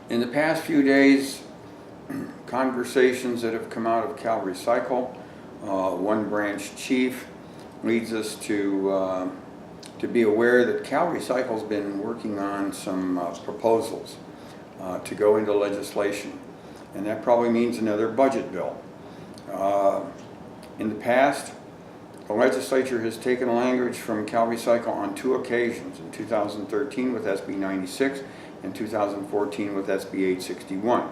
In the past few days, conversations that have come out of Cal Recycle, one branch chief leads us to be aware that Cal Recycle's been working on some proposals to go into legislation, and that probably means another budget bill. In the past, the legislature has taken language from Cal Recycle on two occasions, in 2013 with SB 96 and 2014 with SB 861.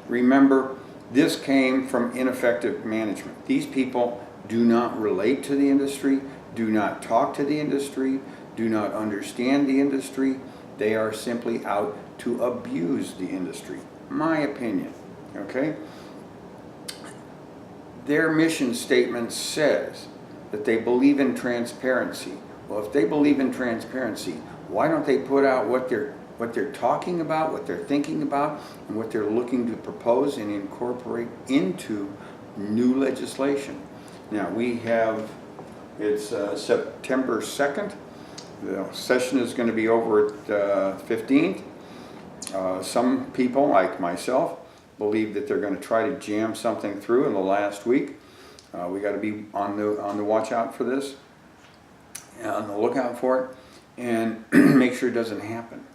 Remember, this came from ineffective management. These people do not relate to the industry, do not talk to the industry, do not understand the industry. They are simply out to abuse the industry. My opinion, okay? Their mission statement says that they believe in transparency. Well, if they believe in transparency, why don't they put out what they're talking about, what they're thinking about, and what they're looking to propose and incorporate into new legislation? Now it's September 2nd. The session is going to be over at 15th. Some people, like myself, believe that they're going to try to jam something through in the last week. We got to be on the watch out for this, on the lookout for it, and make sure it doesn't happen.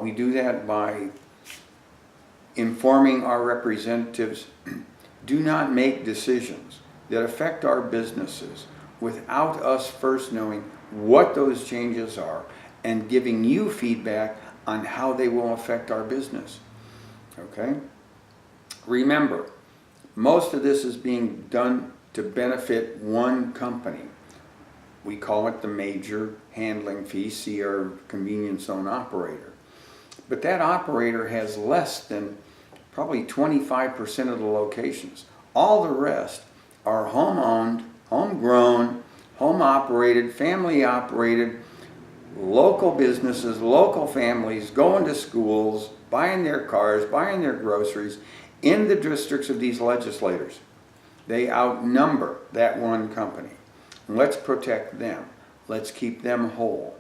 We do that by informing our representatives. Do not make decisions that affect our businesses without us first knowing what those changes are and giving you feedback on how they will affect our business. Okay? Remember, most of this is being done to benefit one company. We call it the major handling fee, see our convenience zone operator. But that operator has less than probably 25% of the locations. All the rest are home-owned, home-grown, home-operated, family-operated, local businesses, local families going to schools, buying their cars, buying their groceries in the districts of these legislators. They outnumber that one company. Let's protect them. Let's keep them whole.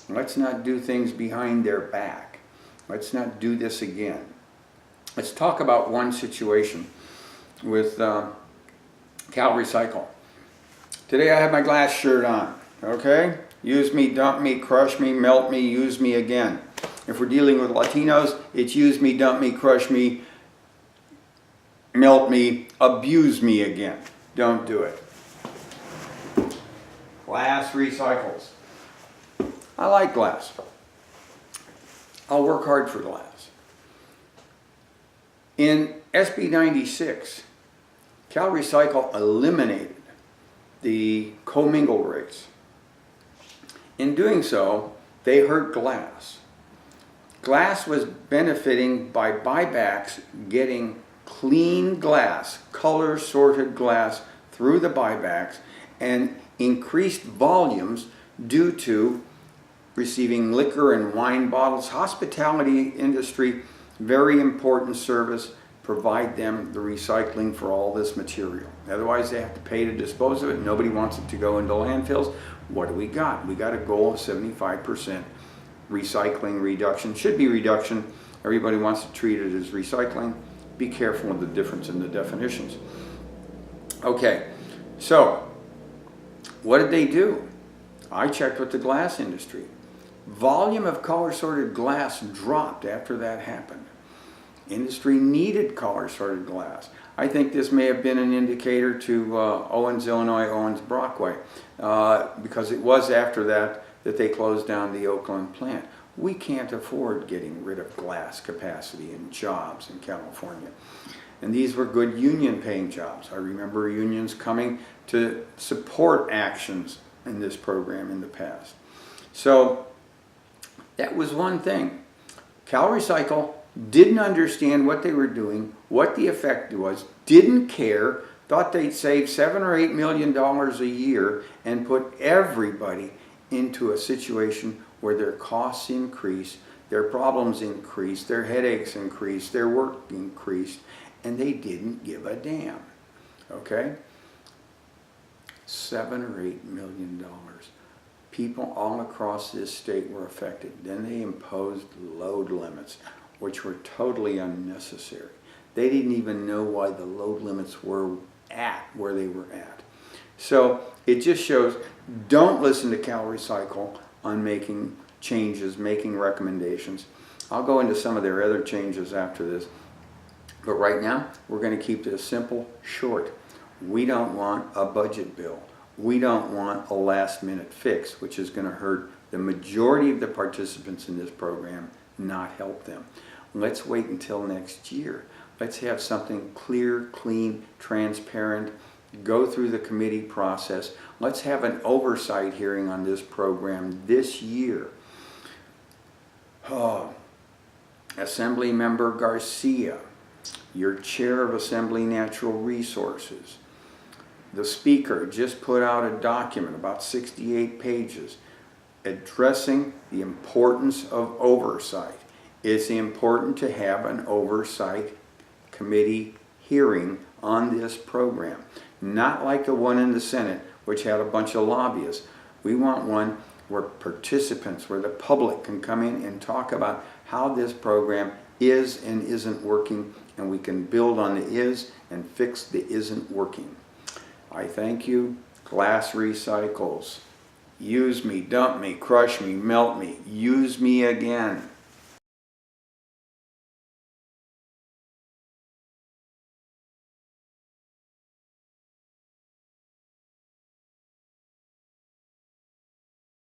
Let's not do things behind their back. Let's not do this again. Let's talk about one situation with Cal Recycle. Today I have my glass shirt on, okay? Use me, dump me, crush me, melt me, use me again. If we're dealing with Latinos, it's use me, dump me, crush me, melt me, abuse me again. Don't do it. Glass recycles. I like glass. I'll work hard for glass. In SB 96, Cal Recycle eliminated the commingled rates. In doing so, they hurt glass. Glass was benefiting by buybacks, getting clean glass, color sorted glass through the buybacks, and increased volumes due to receiving liquor and wine bottles. Hospitality industry, very important service. Provide them the recycling for all this material. Otherwise they have to pay to dispose of it. Nobody wants it to go into landfills. What do we got? We got a goal of 75% recycling reduction. Should be reduction. Everybody wants to treat it as recycling. Be careful with the difference in the definitions. Okay, so what did they do? I checked with the glass industry. Volume of color sorted glass dropped after that happened. Industry needed color sorted glass. I think this may have been an indicator to Owens, Illinois, Owens Brockway, because it was after that they closed down the Oakland plant. We can't afford getting rid of glass capacity and jobs in California. And these were good union paying jobs. I remember unions coming to support actions in this program in the past. So that was one thing. Cal Recycle didn't understand what they were doing, what the effect was, didn't care, thought they'd save $7 or $8 million a year and put everybody into a situation where their costs increased, their problems increased, their headaches increased, their work increased, and they didn't give a damn. Okay? $7 or $8 million. People all across this state were affected. Then they imposed load limits. which were totally unnecessary. They didn't even know why the load limits were at where they were at. So it just shows, don't listen to CalRecycle on making changes, making recommendations. I'll go into some of their other changes after this. But right now, we're going to keep this simple, short. We don't want a budget bill. We don't want a last-minute fix, which is going to hurt the majority of the participants in this program, not help them. Let's wait until next year. Let's have something clear, clean, transparent, go through the committee process. Let's have an oversight hearing on this program this year. Oh, Assembly Member Garcia, your chair of Assembly Natural Resources. The Speaker just put out a document, about 68 pages, addressing the importance of oversight. It's important to have an oversight committee hearing on this program. Not like the one in the Senate, which had a bunch of lobbyists. We want one where participants, where the public can come in and talk about how this program is and isn't working, and we can build on the is and fix the isn't working. I thank you. Glass Recycles. Use me, dump me, crush me, melt me. Use me again.